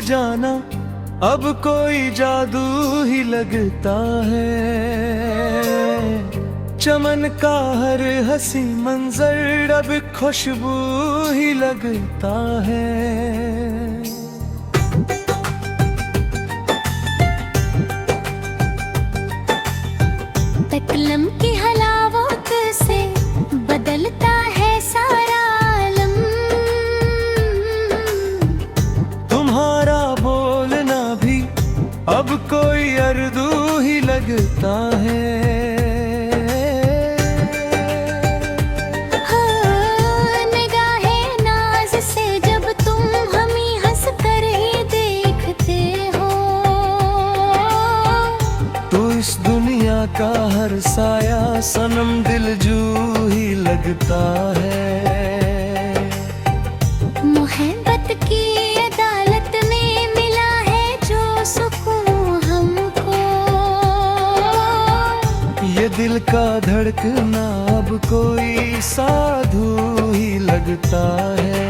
जाना अब कोई जादू ही लगता है। चमन का हर हंसी मंजर अब खुशबू ही लगता है। तकलम की हलावत से बदलता है सारा आलम। तुम्हारा बोलना भी अब कोई अरदू ही लगता है। हाँ, निगाहे नाज से जब तुम हमें हंस कर ही देखते हो, तो इस दुनिया का हर साया सनम दिलजू ही लगता है। मोहब्बत की अदालत में मिला है जो सुकून हमको। ये दिल का धड़कना अब कोई साधु ही लगता है।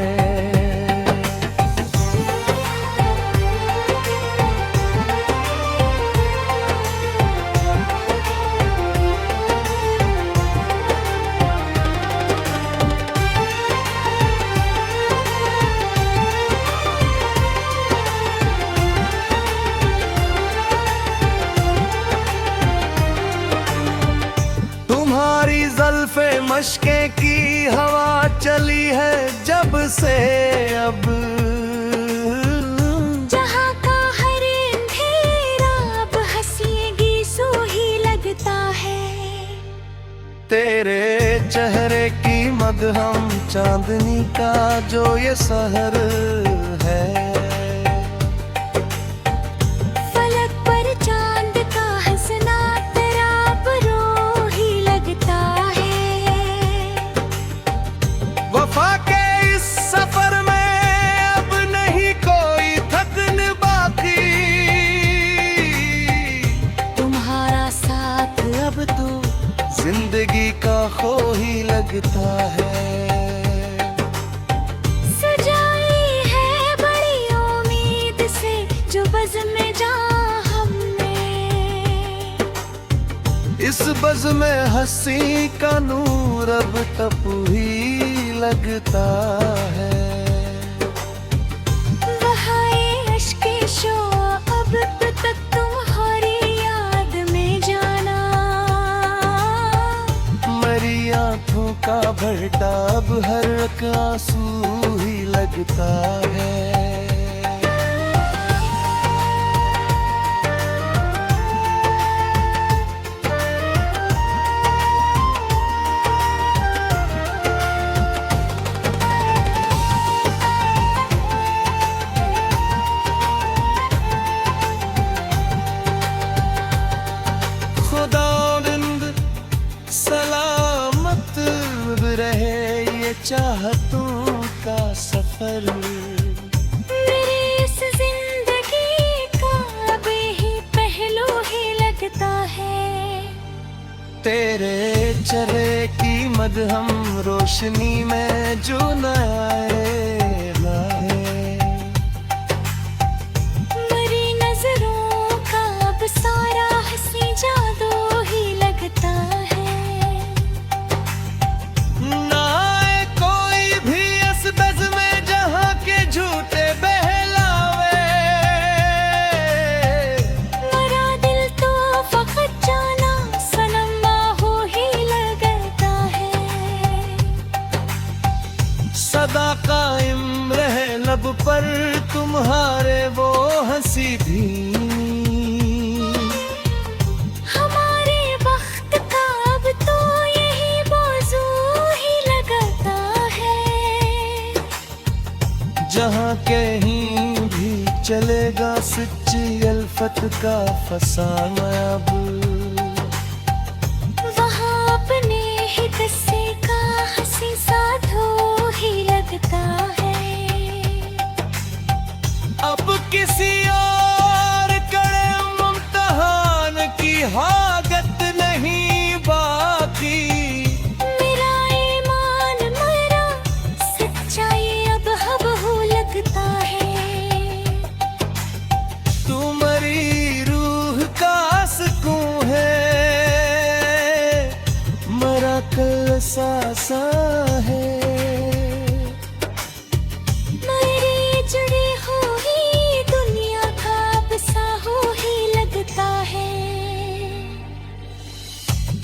तुम्हारी ज़ल्फ़े मशके की हवा चली है जब से, अब जहाँ का हर अंधेरा अब हंसीगी सो ही लगता है। तेरे चेहरे की मदहम चांदनी का जो ये सहर है। फलक पर चांद का हंसना तेरा अब रो ही लगता है। वफा के इस सफर में अब नहीं कोई थकन बाकी। तुम्हारा साथ अब तो जिंदगी का खो ही लगता है। सजाई है बड़ी उम्मीद से जो बज़्म जहाँ हमने, इस बज़ में हंसी का नूर अब तप ही लगता है। बहाए अश्के शो अब तक तुम्हारी याद में जाना। मेरी आंखों का भरता अब हर एक आंसू ही लगता है। खुदावंद सलामत रहे ये चाहतों का सफर। मेरी इस जिंदगी का अब ही पहलू ही लगता है। तेरे चेहरे की मदहम रोशनी में जो नया है। मेरी नजरों का अब सारा हंसी जादू ही लगता है। ना आए कोई भी इस बज़ में जहाँ के झूठे बहलावे। मेरा दिल तो फकत जाना सनम बाहो ही लगता है। सदा कायम रहे लब पर तुम्हारे वो हंसी भी। हमारे वक्त का अब तो यही मौजू ही लगता है। जहाँ कहीं भी चलेगा सच्ची अल्फत का फसाना अब। वहाँ अपने ही किस्से का हंसी साधु ही लगता है। अब किसी और कड़े मुम्तहान की हाजत नहीं बाकी। मेरा ईमान मेरा सच्चाई अब हब हो लगता है। सासा है। मेरी जुड़ी हुई दुनिया ख्वाब सा हो ही लगता है।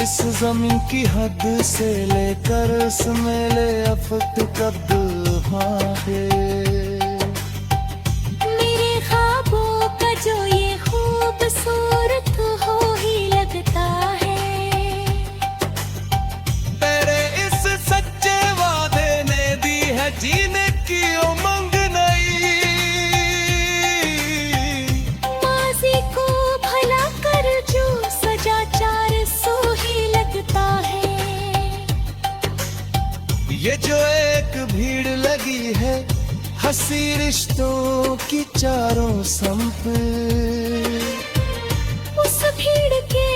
इस ज़मीं की हद से लेकर समेले अफक कद है। मेरे ख्वाबों का जो ये खूबसूरत हो ही लगता है। तेरे इस सच्चे वादे ने दी है जीने की उमंग नई। माज़ी को भला कर जो सजा चार सो ही लगता है। ये जो एक भीड़ लगी है हंसी रिश्तों की चारों संप, उस भीड़ के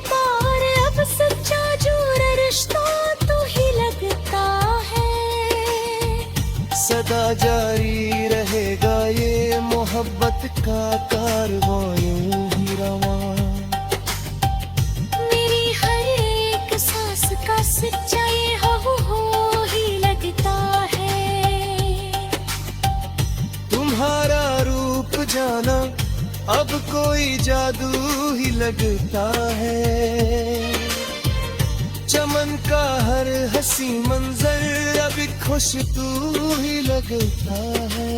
पार अब सच्चा जोर रिश्ता तो ही लगता है। सदा जारी रहेगा ये मोहब्बत का कारवां यूं ही रवां। मेरी हर एक सांस का सच्चा ये हो ही लगता है। तुम्हारा रूप जाना अब कोई जादू ही लगता है। चमन का हर हंसी मंजर अब खुशबू ही लगता है।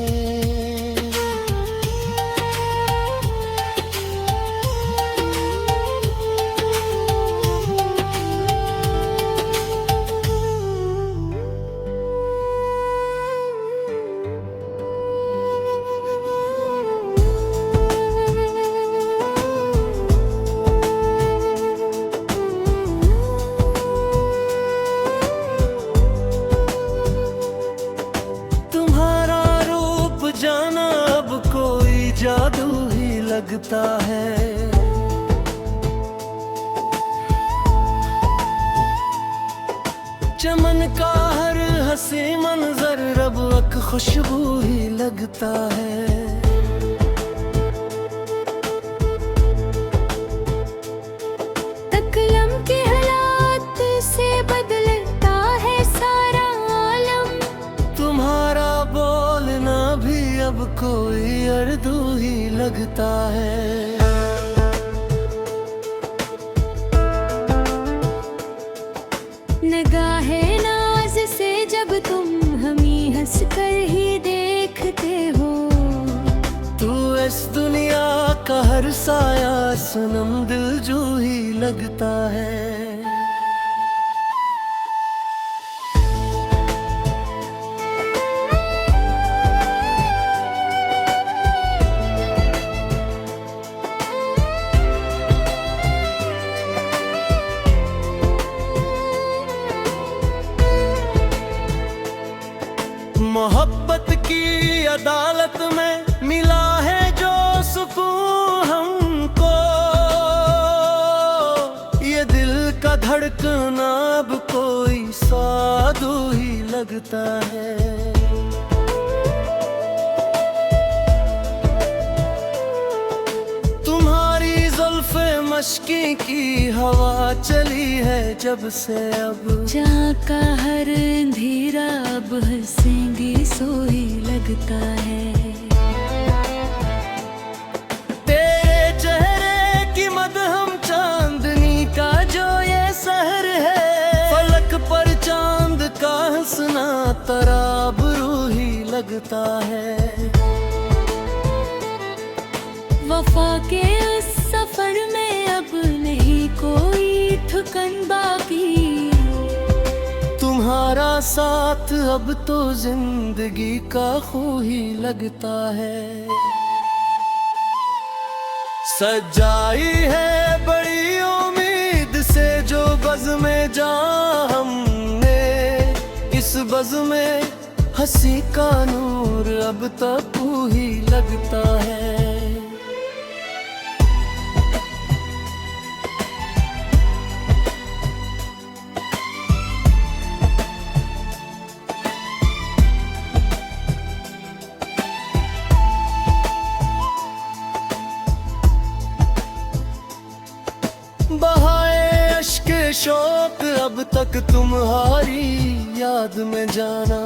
जाना अब कोई जादू ही लगता है। चमन का हर हंसी मंजर रब एक खुशबू ही लगता है। तकलम के हालात से बदलता है सारा आलम। तुम्हारा बोलना भी अब कोई उर्दू ही लगता है। निगाहे नाज से जब तुम हमें हंस कर ही देखते हो। तू इस दुनिया का हर साया सनम दिलजू ही लगता है। मोहब्बत की अदालत में मिला है जो सुकून हमको। ये दिल का धड़कना अब कोई साधु ही लगता है। तुम्हारी जुल्फे मशकी की हवा चली है जब से अब। जहाँ का हर अंधेरा अब हंसेंगे सो ही लगता है। तेरे चेहरे की मदहम चांदनी का जो ये सहर है। फलक पर चांद का हंसना तराब रूही लगता है। वफा के उस सफर में अब नहीं कोई ठुकन बाकी। तुम्हारा साथ अब तो जिंदगी का खू ही लगता है। सजाई है बड़ी उम्मीद से जो बज़ में जा हमने। इस बज़ में हंसी का नूर अब तक ही लगता है। बहाए अश्क शौक अब तक तुम्हारी याद में जाना।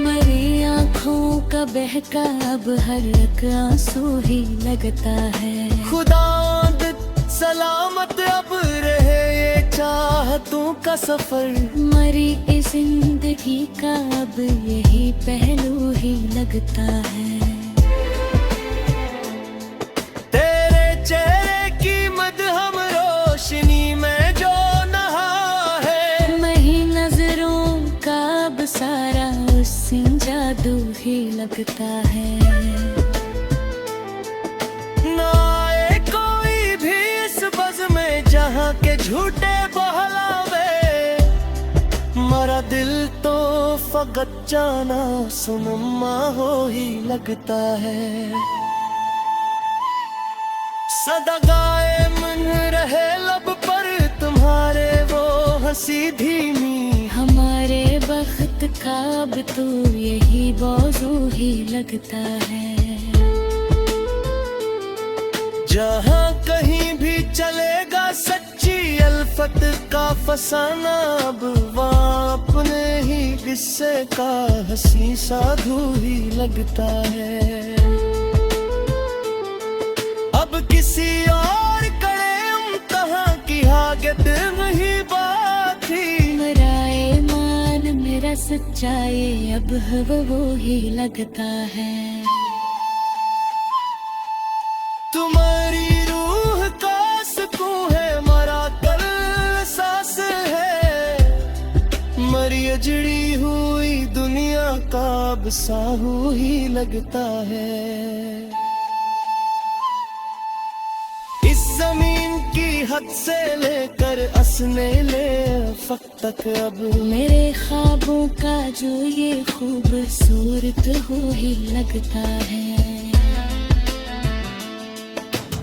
मरी आँखों का बहका अब हर एक आंसू ही लगता है। खुदावंद सलामत अब रहे ये चाहतों का सफर। मरी इस जिंदगी का अब यही पहलू ही लगता है। तेरे चेहरे की मदहम रोशनी में जो नहा है। मही नजरों का अब सारा उससे जादू ही लगता है। ना आए कोई भी इस बज़ में जहाँ के झूठे बहलावे। मरा दिल तो फकत जाना सुनमा हो ही लगता है। सदा गाए मन रहे लब पर तुम्हारे वो हंसी धीमी। हमारे बख्त का अब तो यही मौजू ही लगता है। जहाँ कहीं भी चलेगा सच्ची अल्फत का फसाना। अब वहाँ अपने ही किस्से का हंसी साधु ही लगता है। अब किसी और कड़े इम्तिहां की हागत नहीं बाकी। मराए मान मेरा सच्चाई अब वो ही लगता है। तुम्हारी रूह का सुकून है, मरा कल सांस है। मरी अजड़ी हुई दुनिया का अब साहू ही लगता है। इस जमीन की हद से लेकर असने ले फक तक अब मेरे ख्वाबों का जो ये खूबसूरत हो ही लगता है।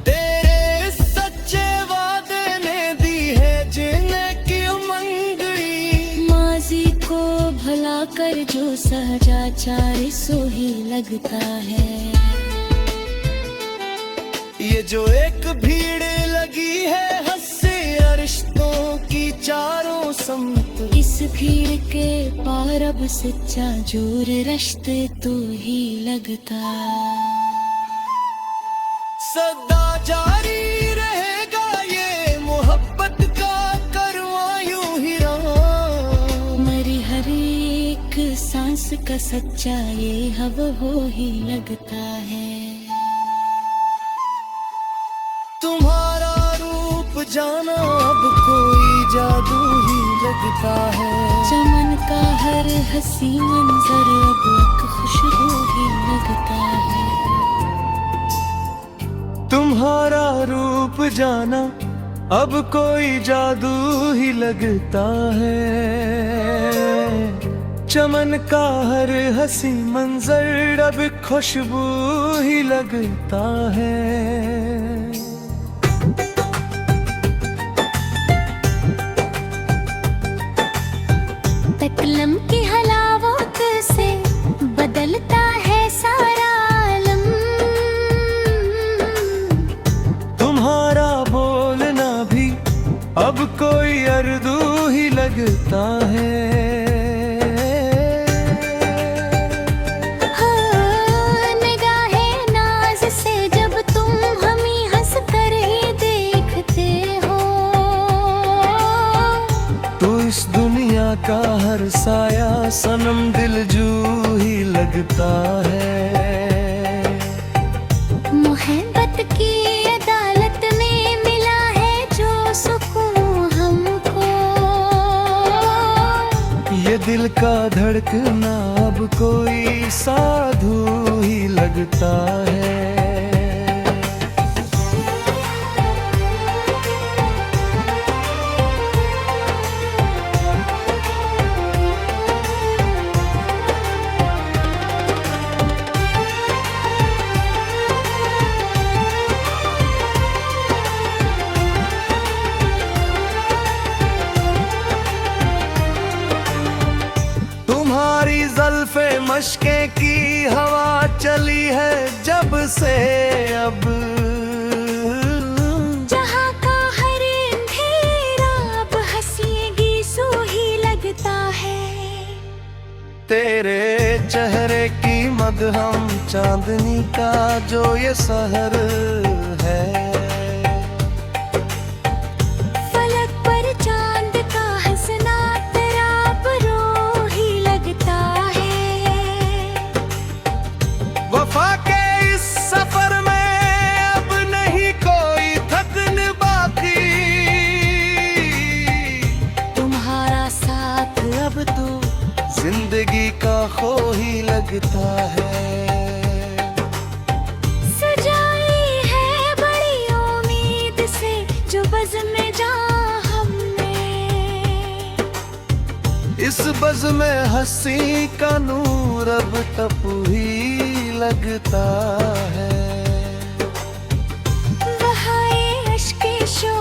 तेरे सच्चे वादे ने दी है जीने की उमंगड़ी। माजी को भला कर जो सजाचार सो ही लगता है। ये जो एक भीड़ लगी है हंसी रिश्तों की चारों समत। इस भीड़ के पार अब सच्चा जोर रश्ते तो ही लगता। सदा जारी रहेगा ये मोहब्बत का करवा यूं ही रहा। मरी हर एक सांस का सच्चा ये हव हो ही लगता है। तुम्हारा रूप जाना अब कोई जादू ही लगता है। चमन का हर हंसी मंजर अब एक खुशबू ही लगता है। तुम्हारा रूप जाना अब कोई जादू ही लगता है। चमन का हर हंसी मंजर अब खुशबू ही लगता है। तकलम की हलावत से बदलता है सारा आलम। तुम्हारा बोलना भी अब कोई अरदू ही लगता है। हाँ, निगाहे नाज से जब तुम हमें हंस कर ही देखते हो। तो इस दुनिया का हर साया सनम दिलजू ही लगता है। मोहब्बत की अदालत में मिला है जो सुकून हमको। ये दिल का धड़कना अब कोई साधु ही लगता है। तुम्हारी ज़ल्फ़े मशके की हवा चली है जब से अब। जहाँ का हर अंधेरा मदहम चांदनी का जो ये सहर है। फलक पर चांद का हंसना तेरा बरो ही लगता है। वफा के इस सफर में अब नहीं कोई थकन बाकी, तुम्हारा साथ अब तो जिंदगी का खो ही लगता है। सजाई है बड़ी उम्मीद से जो बज़्म में जा हमने, इस बज़्म में हंसी का नूर अब तप ही लगता है। बहाए अश्के शो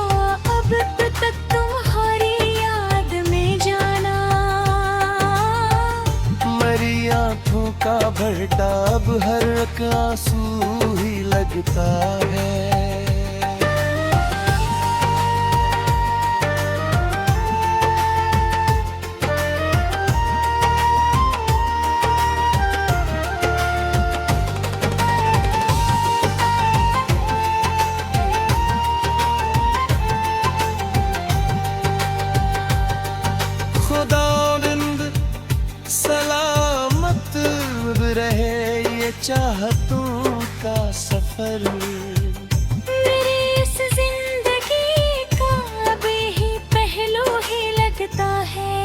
अब तक तुम्हारी याद में जाना, मेरी आंखों का भरटा अब हर एक आंसू ही लगता है। खुदावंद सलामत रहे ये चाहतों का सफर, मेरी इस जिंदगी का अभी ही पहलू ही लगता है।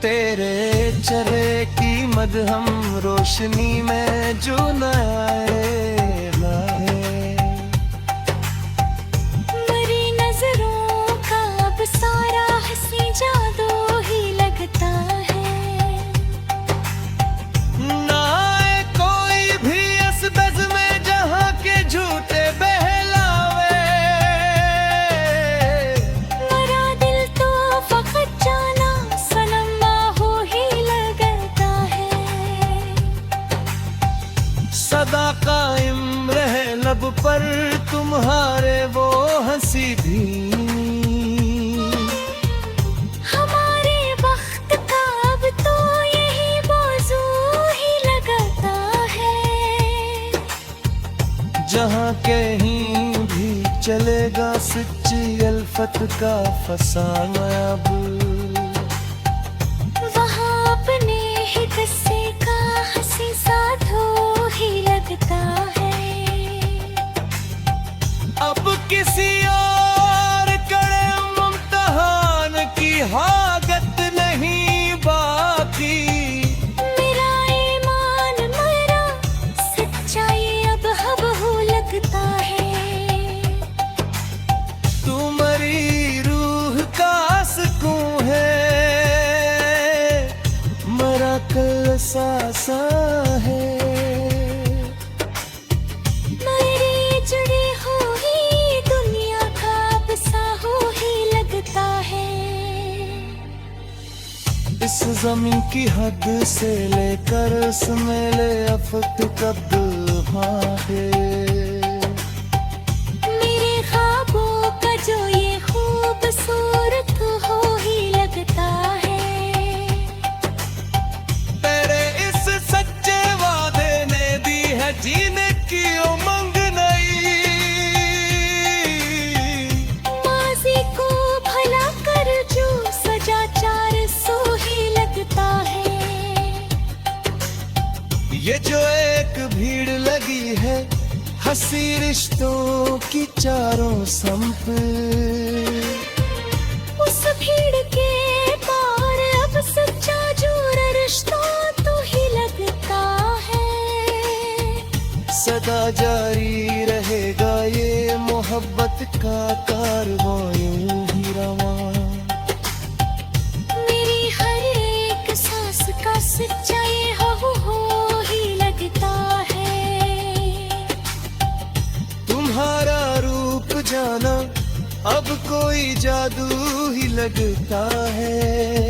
तेरे चेहरे की मदहम रोशनी में जो नया है। मेरी नजरों का अब सारा हंसी जादू ही लगता है। ना आए कोई भी इस बज़्म में जहाँ के झूठे बहलावे, मेरा दिल तो फकत जाना सनम हो ही लगता है। सदा कायम रहे लब पर तुम्हारे वो हंसी भी, हमारे वक्त का अब तो यही मौजू ही लगता है। जहाँ कहीं भी चलेगा सच्ची अल्फत का फसाना अब, वहाँ अपने ही किस्से का हंसी साधो ही लगता है। अब किसी और कड़े मुम्तहान की हाजत नहीं बाकी, मेरा ईमान मेरा सच्चाई अब हब हो लगता है। तुम्हारी रूह का सुकून है, मरा कल सासा है। मेरी जुड़ी हुई दुनिया का अब सा हो ही लगता है। इस जमीन की हद से लेकर समेले अफक कद भागे, मेरे ख्वाबों का जो ये खूबसूरत हो ही लगता है। तेरे इस सच्चे वादे ने दी है जीने की उमंग नई, माज़ी को भला कर जो सजा चार सो ही लगता है। ये जो एक भीड़ लगी है हंसी रिश्तों की चारों संप, उस भीड़ के पार अब सच्चा जोड़ रिश्ता तो ही लगता है। सदा जारी रहेगा ये मोहब्बत का कारवां यूं ही रवां। मेरी हर एक सांस का सच्चा ये हो ही लगता है। तुम्हारा रूप जाना अब कोई जादू ही लगता है।